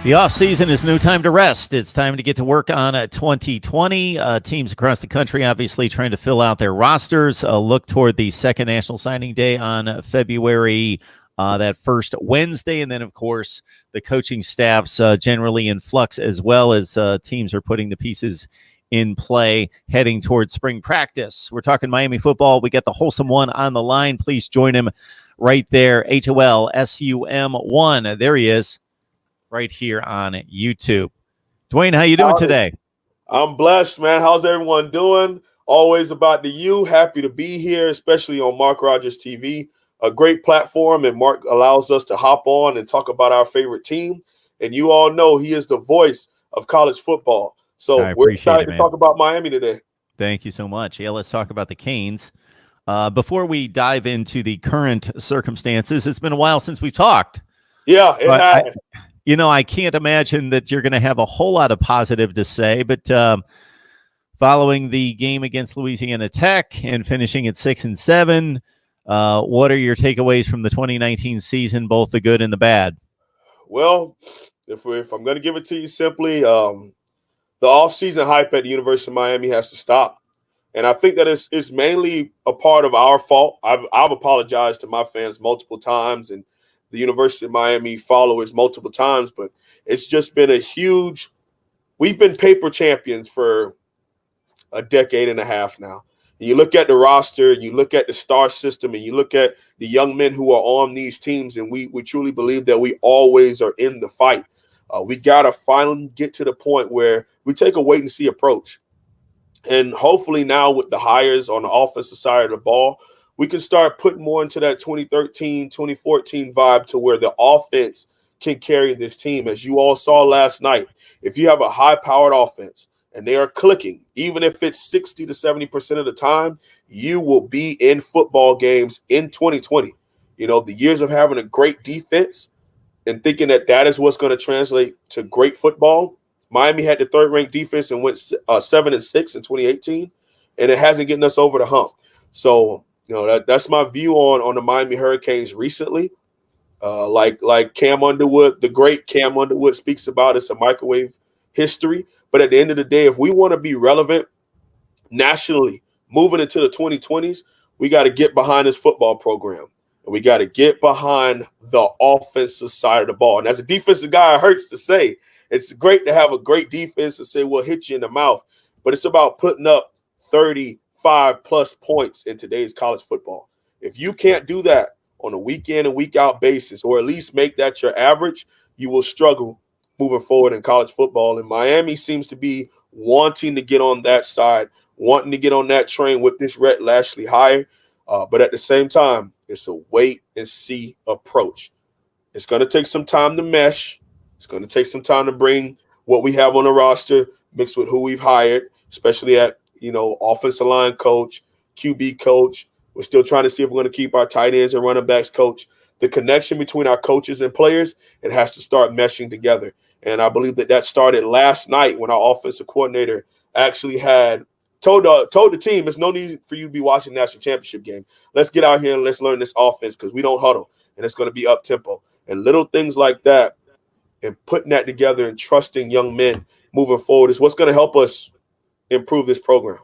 The offseason is no time to rest. It's time to get to work on 2020. Teams across the country obviously trying to fill out their rosters. Look toward the second National Signing Day on February, that first Wednesday. And then, of course, the coaching staffs generally in flux as well as teams are putting the pieces in play heading towards spring practice. We're talking Miami football. We got the Holsum one on the line. Please join him right there. HOLSUM1. There he is. Right here on YouTube. Dwayne, how you doing today? I'm blessed, man. How's everyone doing? Always about the U. Happy to be here, especially on MarkRogersTV, a great platform, and Mark allows us to hop on and talk about our favorite team. And you all know he is the voice of college football. So we're excited to talk about Miami today. Thank you so much. Yeah, let's talk about the Canes. Before we dive into the current circumstances, it's been a while since we've talked. Yeah, it has. I can't imagine that you're going to have a whole lot of positive to say, but following the game against Louisiana Tech and finishing at 6-7, what are your takeaways from the 2019 season, both the good and the bad? Well, if I'm going to give it to you simply, the offseason hype at the University of Miami has to stop. And I think that it's mainly a part of our fault. I've apologized to my fans multiple times and the University of Miami followers multiple times, but it's just been a huge – we've been paper champions for a decade and a half now. And you look at the roster, you look at the star system, and you look at the young men who are on these teams, and we truly believe that we always are in the fight. We got to finally get to the point where we take a wait-and-see approach. And hopefully now with the hires on the offensive side of the ball, we can start putting more into that 2013, 2014 vibe to where the offense can carry this team. As you all saw last night, if you have a high-powered offense and they are clicking, even if it's 60 to 70% of the time, you will be in football games in 2020. You know, the years of having a great defense and thinking that is what's going to translate to great football. Miami had the third-ranked defense and went 7-6 in 2018, and it hasn't gotten us over the hump. So, you know, that's my view on the Miami Hurricanes recently. Like Cam Underwood, the great Cam Underwood speaks about, it's a microwave history. But at the end of the day, if we want to be relevant nationally moving into the 2020s, we got to get behind this football program. And we got to get behind the offensive side of the ball. And as a defensive guy, it hurts to say. It's great to have a great defense and say we'll hit you in the mouth. But it's about putting up 35-plus points in today's college football. If you can't do that on a week-in and week-out basis, or at least make that your average, you will struggle moving forward in college football. And Miami seems to be wanting to get on that side, wanting to get on that train with this Rhett Lashlee hire. But at the same time, it's a wait-and-see approach. It's going to take some time to mesh. It's going to take some time to bring what we have on the roster mixed with who we've hired, especially at, offensive line coach, QB coach. We're still trying to see if we're going to keep our tight ends and running backs coach. The connection between our coaches and players, it has to start meshing together. And I believe that started last night when our offensive coordinator actually had told the team, there's no need for you to be watching the national championship game. Let's get out here and let's learn this offense because we don't huddle, and it's going to be up-tempo. And little things like that and putting that together and trusting young men moving forward is what's going to help us improve this program.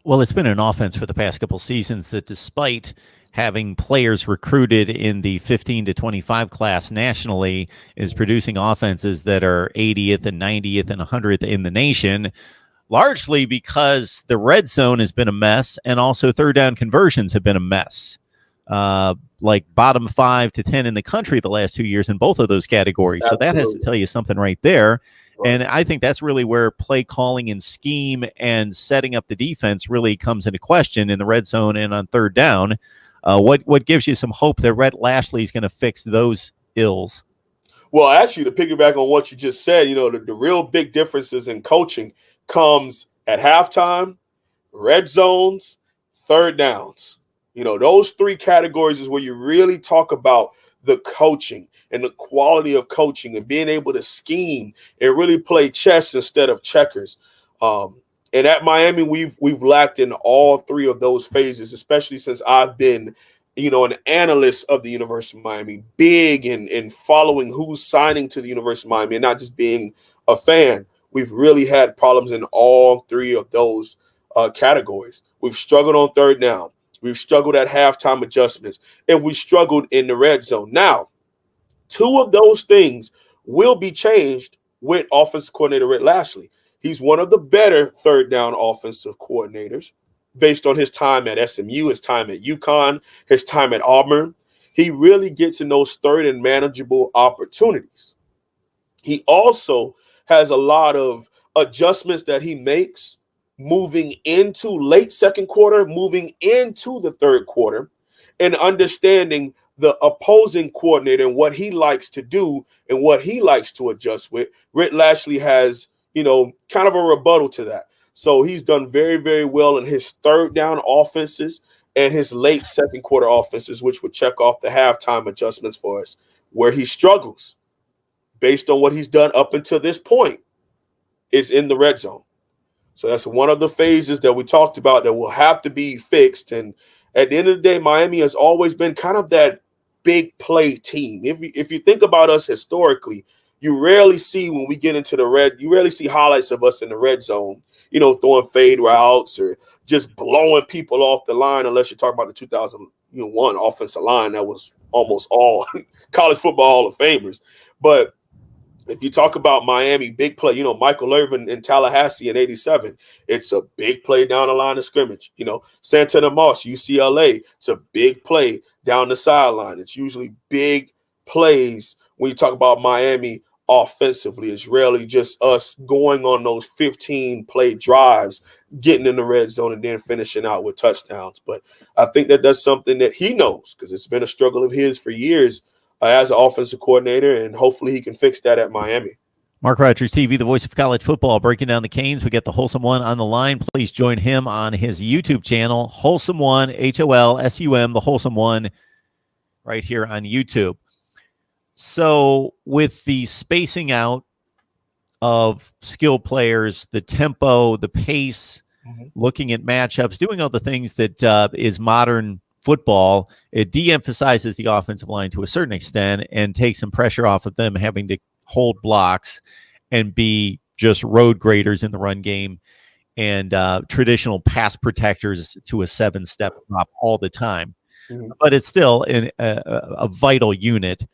Well, it's been an offense for the past couple seasons that despite having players recruited in the 15 to 25 class nationally is producing offenses that are 80th and 90th and 100th in the nation, largely because the red zone has been a mess and also third down conversions have been a mess. Like bottom 5 to 10 in the country the last 2 years in both of those categories. Absolutely. So that has to tell you something right there. Right. And I think that's really where play calling and scheme and setting up the defense really comes into question in the red zone and on third down. What gives you some hope that Rhett Lashlee is going to fix those ills? Well, actually, to piggyback on what you just said, the real big differences in coaching comes at halftime, red zones, third downs. Those three categories is where you really talk about the coaching and the quality of coaching and being able to scheme and really play chess instead of checkers. And at Miami, we've lacked in all three of those phases, especially since I've been an analyst of the University of Miami, big in following who's signing to the University of Miami and not just being a fan. We've really had problems in all three of those categories. We've struggled on third down. We've struggled at halftime adjustments, and we struggled in the red zone. Now, two of those things will be changed with offensive coordinator Rhett Lashlee. He's one of the better third down offensive coordinators based on his time at SMU, his time at UConn, his time at Auburn. He really gets in those third and manageable opportunities. He also has a lot of adjustments that he makes moving into late second quarter, moving into the third quarter, and understanding the opposing coordinator and what he likes to do and what he likes to adjust with. Rhett Lashlee has, kind of a rebuttal to that. So he's done very, very well in his third down offenses and his late second quarter offenses, which would check off the halftime adjustments for us. Where he struggles, based on what he's done up until this point, is in the red zone. So that's one of the phases that we talked about that will have to be fixed. And at the end of the day, Miami has always been kind of that big play team. If you think about us historically, you rarely see when we get into the red, you rarely see highlights of us in the red zone, throwing fade routes or just blowing people off the line, unless you're talking about the 2001 offensive line that was almost all college football Hall of Famers. But if you talk about Miami, big play, Michael Irvin in Tallahassee in 87, it's a big play down the line of scrimmage. Santana Moss, UCLA, it's a big play down the sideline. It's usually big plays when you talk about Miami offensively. It's rarely just us going on those 15-play drives, getting in the red zone, and then finishing out with touchdowns. But I think that that's something that he knows because it's been a struggle of his for years as an offensive coordinator, and hopefully he can fix that at Miami. MarkRogersTV, the voice of college football, breaking down the Canes. We got the Holsum One on the line. Please join him on his YouTube channel, Holsum One, HOLSUM, the Holsum One, right here on YouTube. So with the spacing out of skill players, the tempo, the pace, looking at matchups, doing all the things that is modern football, it de-emphasizes the offensive line to a certain extent and takes some pressure off of them having to hold blocks and be just road graders in the run game and traditional pass protectors to a 7-step drop all the time. But it's still a vital unit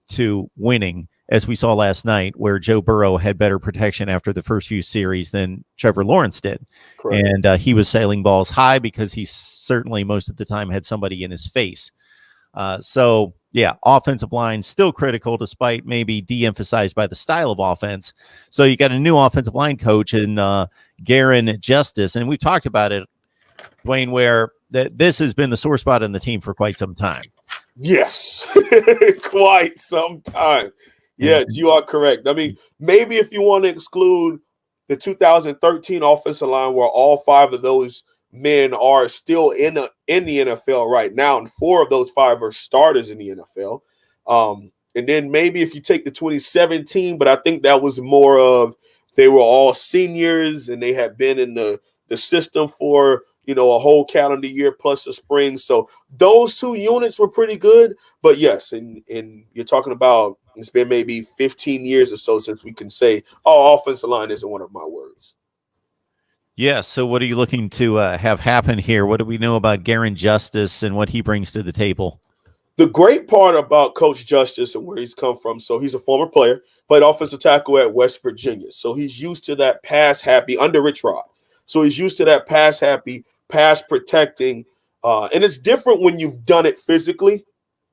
to winning, as we saw last night, where Joe Burrow had better protection after the first few series than Trevor Lawrence did. Correct. And he was sailing balls high because he certainly most of the time had somebody in his face. So, yeah, offensive line still critical despite maybe de-emphasized by the style of offense. So you got a new offensive line coach in Garin Justice, and we've talked about it, Dwayne, where this has been the sore spot in the team for quite some time. Yes, quite some time. Yes, you are correct. I mean, maybe if you want to exclude the 2013 offensive line where all 5 of those men are still in the NFL right now, and 4 of those 5 are starters in the NFL. And then maybe if you take the 2017, but I think that was more of they were all seniors and they had been in the system for a whole calendar year plus a spring. So those 2 units were pretty good. But yes, and you're talking about it's been maybe 15 years or so since we can say, offensive line isn't one of my words. Yeah, so what are you looking to have happen here? What do we know about Garin Justice and what he brings to the table? The great part about Coach Justice and where he's come from, so he's a former player, played offensive tackle at West Virginia. So he's used to that pass-happy under Rich Rod. So he's used to that pass-happy, pass-protecting. And it's different when you've done it physically.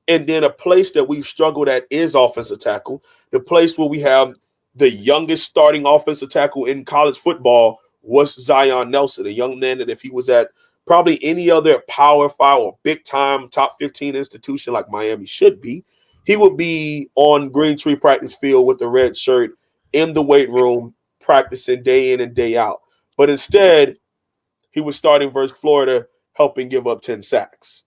And then a place that we've struggled at is offensive tackle, the place where we have the youngest starting offensive tackle in college football was Zion Nelson, a young man that if he was at probably any other Power 5 or big-time top 15 institution like Miami should be, he would be on Green Tree practice field with the red shirt in the weight room practicing day in and day out. But instead, he was starting versus Florida, helping give up 10 sacks.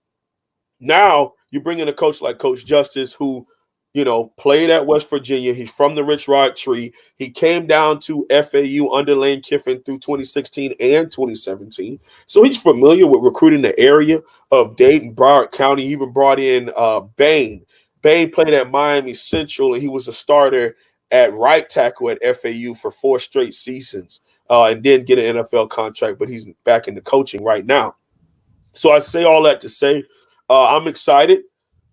Now you bring in a coach like Coach Justice, who Played at West Virginia. He's from the Rich Rod tree. He came down to FAU under Lane Kiffin through 2016 and 2017. So he's familiar with recruiting the area of Dayton, Broward County. He even brought in Bain. Bain played at Miami Central, and he was a starter at right tackle at FAU for 4 straight seasons and didn't get an NFL contract, but he's back into coaching right now. So I say all that to say I'm excited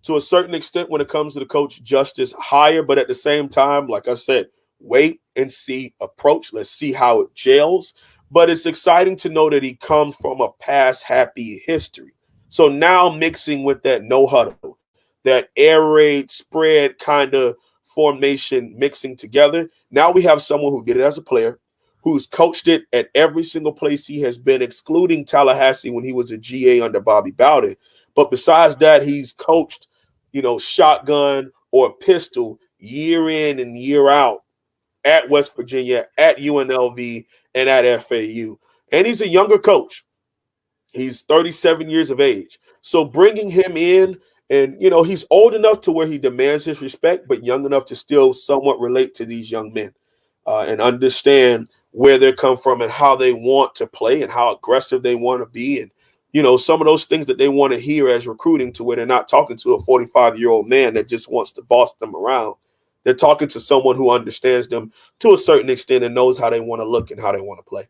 to a certain extent when it comes to the Coach Justice hire, but at the same time, like I said, wait and see approach. Let's see how it gels. But it's exciting to know that he comes from a past happy history. So now mixing with that no huddle, that air raid spread kind of formation mixing together. Now we have someone who did it as a player, who's coached it at every single place he has been, excluding Tallahassee when he was a GA under Bobby Bowden. But besides that, he's coached, shotgun or pistol year in and year out at West Virginia, at UNLV, and at FAU. And he's a younger coach. He's 37 years of age. So bringing him in, and, he's old enough to where he demands his respect, but young enough to still somewhat relate to these young men and understand where they come from and how they want to play and how aggressive they want to be. And, some of those things that they want to hear as recruiting, to where they're not talking to a 45-year-old man that just wants to boss them around. They're talking to someone who understands them to a certain extent and knows how they want to look and how they want to play.